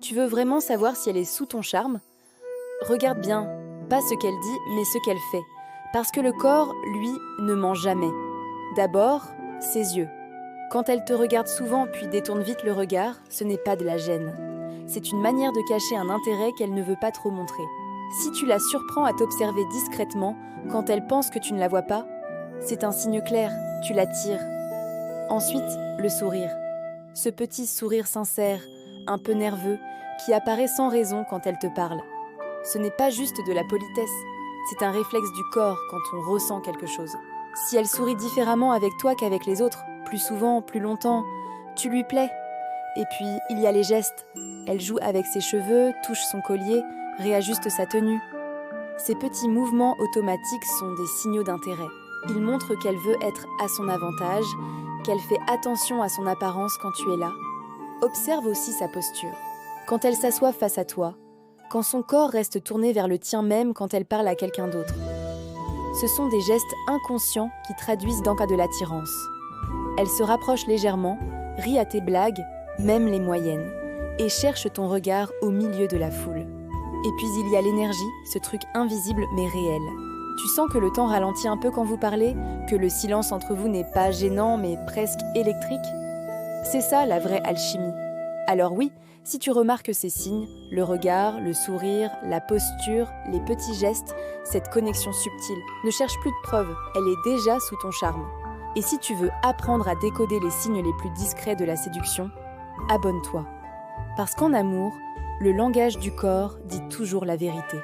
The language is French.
Tu veux vraiment savoir si elle est sous ton charme? Regarde bien, pas ce qu'elle dit, mais ce qu'elle fait. Parce que le corps, lui, ne ment jamais. D'abord, ses yeux. Quand elle te regarde souvent puis détourne vite le regard, ce n'est pas de la gêne. C'est une manière de cacher un intérêt qu'elle ne veut pas trop montrer. Si tu la surprends à t'observer discrètement quand elle pense que tu ne la vois pas, c'est un signe clair, tu l'attires. Ensuite, le sourire. Ce petit sourire sincère, un peu nerveux, qui apparaît sans raison quand elle te parle. Ce n'est pas juste de la politesse, c'est un réflexe du corps quand on ressent quelque chose. Si elle sourit différemment avec toi qu'avec les autres, plus souvent, plus longtemps, tu lui plais. Et puis, il y a les gestes. Elle joue avec ses cheveux, touche son collier, réajuste sa tenue. Ces petits mouvements automatiques sont des signaux d'intérêt. Ils montrent qu'elle veut être à son avantage, qu'elle fait attention à son apparence quand tu es là. Observe aussi sa posture. Quand elle s'assoit face à toi, quand son corps reste tourné vers le tien même quand elle parle à quelqu'un d'autre. Ce sont des gestes inconscients qui traduisent dans cas de l'attirance. Elle se rapproche légèrement, rit à tes blagues, même les moyennes, et cherche ton regard au milieu de la foule. Et puis il y a l'énergie, ce truc invisible mais réel. Tu sens que le temps ralentit un peu quand vous parlez, que le silence entre vous n'est pas gênant mais presque électrique. C'est ça la vraie alchimie. Alors oui, si tu remarques ces signes, le regard, le sourire, la posture, les petits gestes, cette connexion subtile, ne cherche plus de preuves, elle est déjà sous ton charme. Et si tu veux apprendre à décoder les signes les plus discrets de la séduction, abonne-toi. Parce qu'en amour, le langage du corps dit toujours la vérité.